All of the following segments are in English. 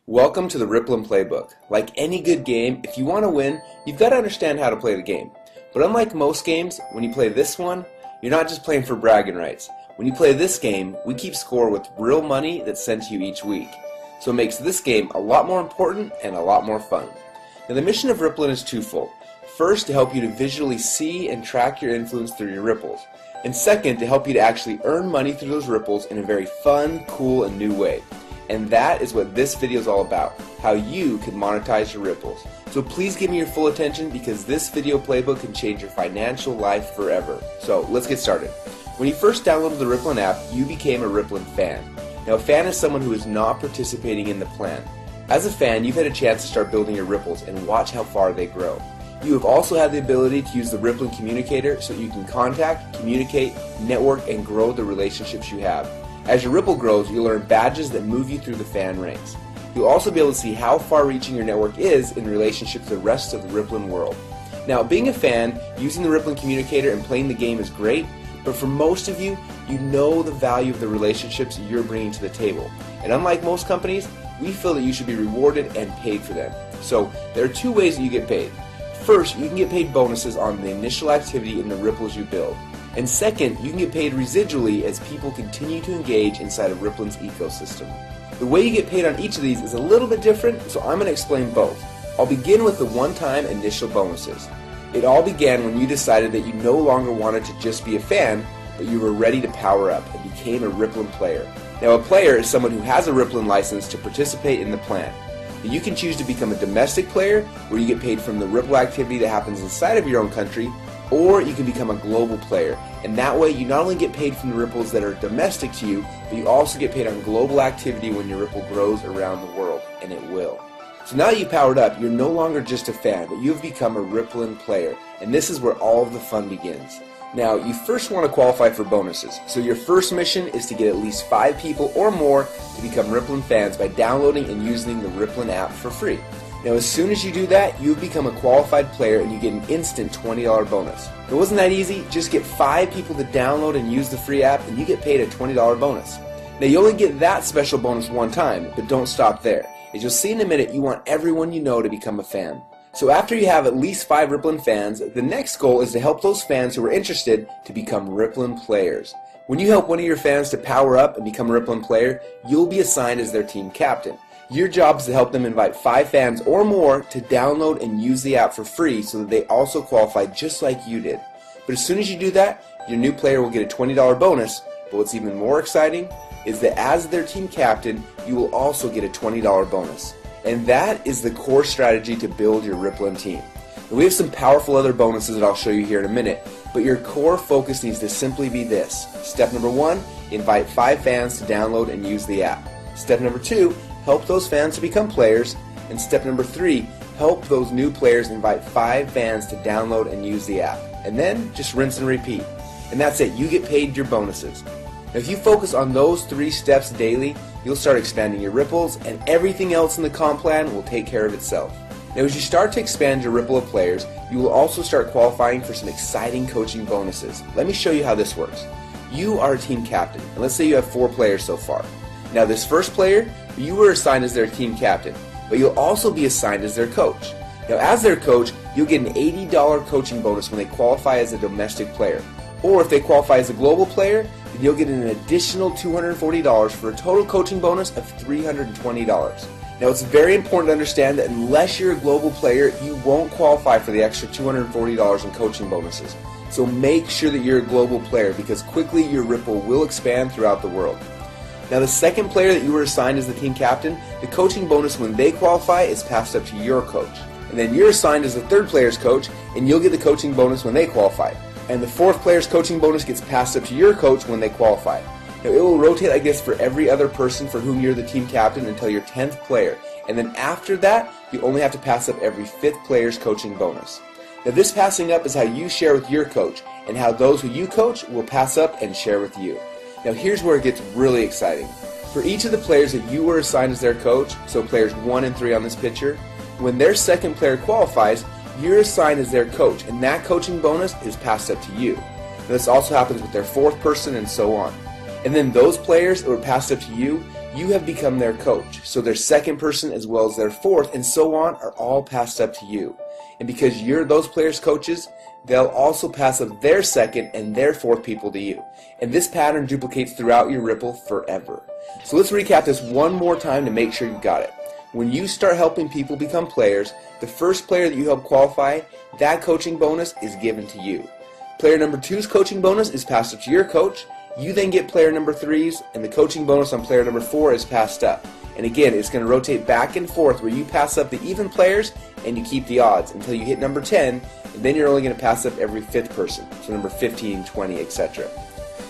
Welcome to the Rippln Playbook. Like any good game, if you want to win, you've got to understand how to play the game. But unlike most games, when you play this one, you're not just playing for bragging rights. When you play this game, we keep score with real money that's sent to you each week. So it makes this game a lot more important and a lot more fun. Now the mission of Rippln is twofold. First, to help you to visually see and track your influence through your ripples. And second, to help you to actually earn money through those ripples in a very fun, cool, and new way. And that is what this video is all about, how you can monetize your ripples. So please give me your full attention because this video playbook can change your financial life forever. So let's get started. When you first downloaded the Rippln app, you became a Rippln fan. Now a fan is someone who is not participating in the plan. As a fan, you've had a chance to start building your ripples and watch how far they grow. You have also had the ability to use the Rippln communicator so that you can contact, communicate, network, and grow the relationships you have. As your ripple grows, you'll earn badges that move you through the fan ranks. You'll also be able to see how far-reaching your network is in relationship to the rest of the Rippln world. Now, being a fan, using the Rippln communicator and playing the game is great, but for most of you, you know the value of the relationships you're bringing to the table. And unlike most companies, we feel that you should be rewarded and paid for them. So, there are two ways that you get paid. First, you can get paid bonuses on the initial activity in the ripples you build. And second, you can get paid residually as people continue to engage inside of Rippln's ecosystem. The way you get paid on each of these is a little bit different, so I'm going to explain both. I'll begin with the one-time initial bonuses. It all began when you decided that you no longer wanted to just be a fan, but you were ready to power up and became a Rippln player. Now a player is someone who has a Rippln license to participate in the plan. Now, you can choose to become a domestic player, where you get paid from the Ripple activity that happens inside of your own country, or you can become a global player, and that way you not only get paid from the ripples that are domestic to you, but you also get paid on global activity when your ripple grows around the world, and it will. So now that you've powered up, you're no longer just a fan, but you've become a Rippln player, and this is where all of the fun begins. Now, you first want to qualify for bonuses, so your first mission is to get at least 5 people or more to become Rippln fans by downloading and using the Rippln app for free. Now as soon as you do that, you become a qualified player and you get an instant $20 bonus. It wasn't that easy, just get 5 people to download and use the free app and you get paid a $20 bonus. Now you only get that special bonus one time, but don't stop there. As you'll see in a minute, you want everyone you know to become a fan. So after you have at least 5 Rippln fans, the next goal is to help those fans who are interested to become Rippln players. When you help one of your fans to power up and become a Rippln player, you'll be assigned as their team captain. Your job is to help them invite 5 fans or more to download and use the app for free so that they also qualify just like you did. But as soon as you do that, your new player will get a $20 bonus, but what's even more exciting is that as their team captain, you will also get a $20 bonus. And that is the core strategy to build your Rippln team. And we have some powerful other bonuses that I'll show you here in a minute, but your core focus needs to simply be this. Step number 1, invite 5 fans to download and use the app. Step number 2, help those fans to become players. And step number 3, help those new players invite 5 fans to download and use the app. And then just rinse and repeat. And that's it, you get paid your bonuses. Now if you focus on those 3 steps daily, you'll start expanding your ripples and everything else in the comp plan will take care of itself. Now as you start to expand your ripple of players, you will also start qualifying for some exciting coaching bonuses. Let me show you how this works. You are a team captain, and let's say you have 4 players so far. Now this first player, you were assigned as their team captain, but you'll also be assigned as their coach. Now as their coach, you'll get an $80 coaching bonus when they qualify as a domestic player. Or if they qualify as a global player, then you'll get an additional $240 for a total coaching bonus of $320. Now it's very important to understand that unless you're a global player, you won't qualify for the extra $240 in coaching bonuses. So make sure that you're a global player because quickly your ripple will expand throughout the world. Now the second player that you were assigned as the team captain, the coaching bonus when they qualify is passed up to your coach. And then you're assigned as the third player's coach and you'll get the coaching bonus when they qualify. And the fourth player's coaching bonus gets passed up to your coach when they qualify. Now it will rotate like this for every other person for whom you're the team captain until your 10th player. And then after that, you only have to pass up every 5th player's coaching bonus. Now this passing up is how you share with your coach and how those who you coach will pass up and share with you. Now here's where it gets really exciting. For each of the players that you were assigned as their coach, so players 1 and 3 on this picture, when their second player qualifies, you're assigned as their coach, and that coaching bonus is passed up to you. Now, this also happens with their 4th person and so on. And then those players that were passed up to you, you have become their coach. So their second person as well as their fourth and so on are all passed up to you. And because you're those players' coaches, they'll also pass up their second and their fourth people to you. And this pattern duplicates throughout your Ripple forever. So let's recap this one more time to make sure you got it. When you start helping people become players, the first player that you help qualify, that coaching bonus is given to you. Player number 2's coaching bonus is passed up to your coach. You then get player number 3's, and the coaching bonus on player number 4 is passed up. And again, it's going to rotate back and forth where you pass up the even players and you keep the odds until you hit number 10, and then you're only going to pass up every 5th person, so number 15, 20, etc.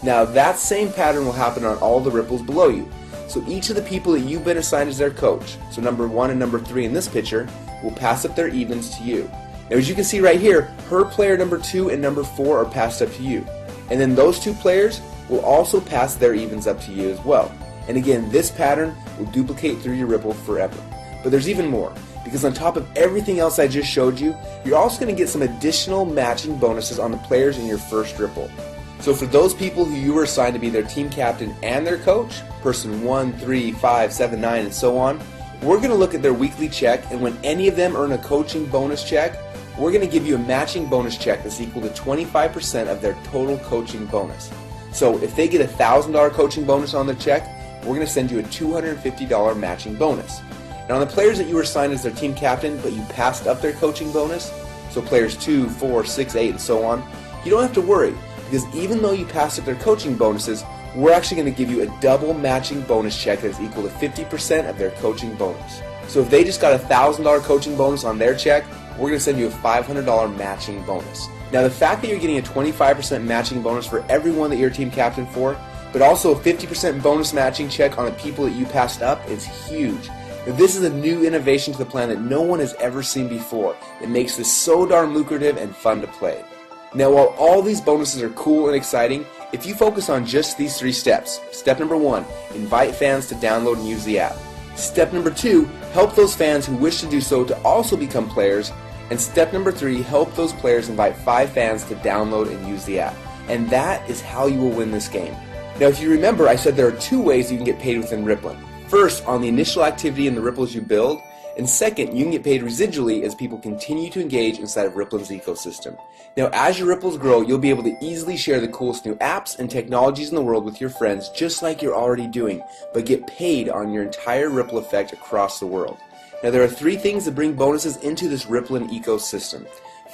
Now that same pattern will happen on all the ripples below you. So each of the people that you've been assigned as their coach, so number 1 and number 3 in this picture, will pass up their evens to you. Now as you can see right here, her player number 2 and number 4 are passed up to you. And then those two players will also pass their evens up to you as well. And again, this pattern will duplicate through your Ripple forever. But there's even more, because on top of everything else I just showed you, you're also going to get some additional matching bonuses on the players in your first Ripple. So for those people who you were assigned to be their team captain and their coach, person 1, 3, 5, 7, 9, and so on, we're going to look at their weekly check, and when any of them earn a coaching bonus check, we're going to give you a matching bonus check that's equal to 25% of their total coaching bonus. So if they get a $1,000 coaching bonus on their check, we're going to send you a $250 matching bonus. And on the players that you were assigned as their team captain, but you passed up their coaching bonus, so players 2, 4, 6, 8, and so on, you don't have to worry, because even though you passed up their coaching bonuses, we're actually going to give you a double matching bonus check that is equal to 50% of their coaching bonus. So if they just got a $1,000 coaching bonus on their check, we're going to send you a $500 matching bonus. Now the fact that you're getting a 25% matching bonus for everyone that you're team captain for, but also a 50% bonus matching check on the people that you passed up is huge. Now, this is a new innovation to the plan that no one has ever seen before. It makes this so darn lucrative and fun to play. Now while all these bonuses are cool and exciting, if you focus on just these 3 steps, step number 1, invite fans to download and use the app. Step number 2, help those fans who wish to do so to also become players. And step number 3, help those players invite 5 fans to download and use the app. And that is how you will win this game. Now if you remember, I said there are 2 ways you can get paid within Rippln. First, on the initial activity in the ripples you build, and second, you can get paid residually as people continue to engage inside of Rippln's ecosystem. Now as your ripples grow, you'll be able to easily share the coolest new apps and technologies in the world with your friends just like you're already doing, but get paid on your entire ripple effect across the world. Now there are 3 things that bring bonuses into this Rippln ecosystem.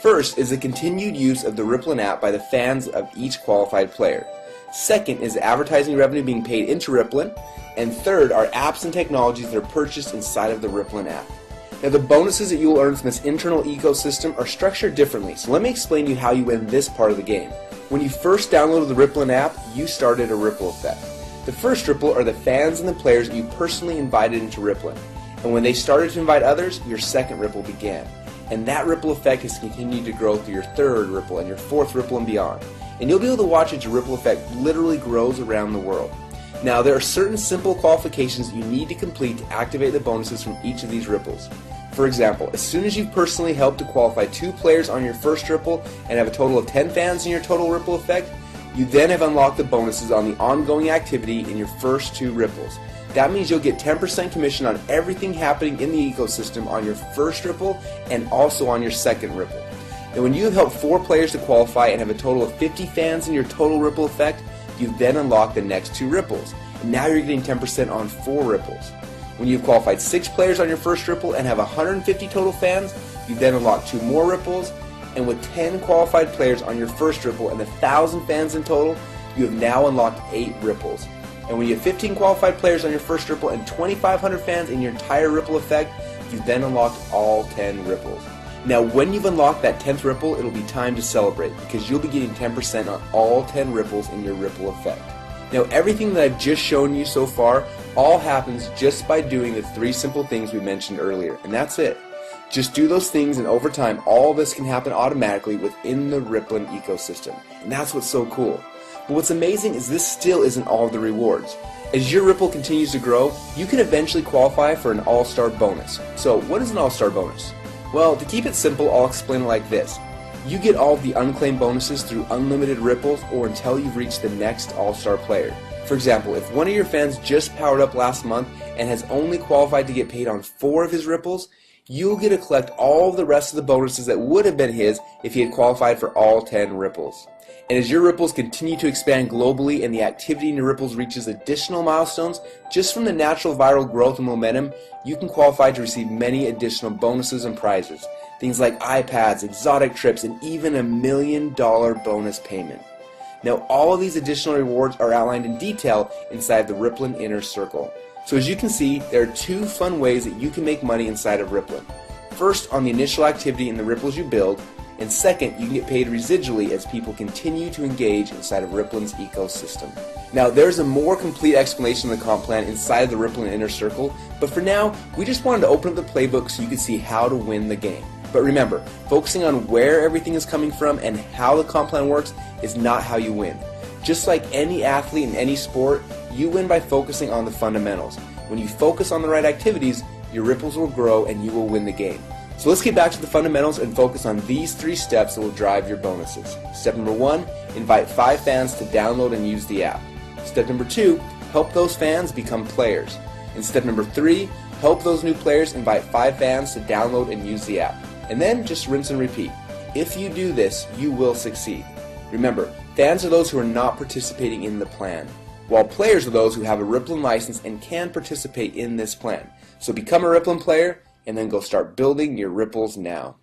First is the continued use of the Rippln app by the fans of each qualified player. Second is advertising revenue being paid into Rippln. And third are apps and technologies that are purchased inside of the Rippln app. Now the bonuses that you will earn from this internal ecosystem are structured differently, so let me explain to you how you win this part of the game. When you first downloaded the Rippln app, you started a ripple effect. The first ripple are the fans and the players that you personally invited into Rippln. And when they started to invite others, your second ripple began. And that ripple effect has continued to grow through your third ripple and your fourth ripple and beyond. And you'll be able to watch as your ripple effect literally grows around the world. Now there are certain simple qualifications you need to complete to activate the bonuses from each of these ripples. For example, as soon as you've personally helped to qualify 2 players on your first ripple and have a total of 10 fans in your total ripple effect, you then have unlocked the bonuses on the ongoing activity in your first 2 ripples. That means you'll get 10% commission on everything happening in the ecosystem on your first ripple and also on your second ripple. And when you have helped 4 players to qualify and have a total of 50 fans in your total ripple effect, you then unlock the next 2 ripples. And now you're getting 10% on 4 ripples. When you've qualified 6 players on your first ripple and have 150 total fans, you then unlock 2 more ripples. And with 10 qualified players on your first ripple and 1,000 fans in total, you have now unlocked 8 ripples. And when you have 15 qualified players on your first ripple and 2,500 fans in your entire ripple effect, you then unlocked all 10 ripples. Now when you've unlocked that 10th ripple, it'll be time to celebrate because you'll be getting 10% on all 10 ripples in your ripple effect. Now everything that I've just shown you so far all happens just by doing the 3 simple things we mentioned earlier, and that's it. Just do those things and over time all this can happen automatically within the Rippln ecosystem, and that's what's so cool. But what's amazing is this still isn't all of the rewards. As your Ripple continues to grow, you can eventually qualify for an all-star bonus. So what is an all-star bonus? Well, to keep it simple, I'll explain it like this. You get all of the unclaimed bonuses through unlimited ripples or until you've reached the next all-star player. For example, if one of your fans just powered up last month and has only qualified to get paid on 4 of his ripples, you'll get to collect all of the rest of the bonuses that would have been his if he had qualified for all 10 ripples. And as your ripples continue to expand globally and the activity in your ripples reaches additional milestones, just from the natural viral growth and momentum, you can qualify to receive many additional bonuses and prizes. Things like iPads, exotic trips, and even a $1 million bonus payment. Now, all of these additional rewards are outlined in detail inside the Rippln Inner Circle. So as you can see, there are 2 fun ways that you can make money inside of Rippln. First, on the initial activity in the ripples you build, and second, you can get paid residually as people continue to engage inside of Rippln's ecosystem. Now, there's a more complete explanation of the comp plan inside of the Rippln Inner Circle, but for now, we just wanted to open up the playbook so you could see how to win the game. But remember, focusing on where everything is coming from and how the comp plan works is not how you win. Just like any athlete in any sport, you win by focusing on the fundamentals. When you focus on the right activities, your ripples will grow and you will win the game. So let's get back to the fundamentals and focus on these 3 steps that will drive your bonuses. Step number 1, invite 5 fans to download and use the app. Step number 2, help those fans become players. And step number 3, help those new players invite 5 fans to download and use the app. And then just rinse and repeat. If you do this, you will succeed. Remember, fans are those who are not participating in the plan, while players are those who have a Rippln license and can participate in this plan. So become a Rippln player and then go start building your ripples now.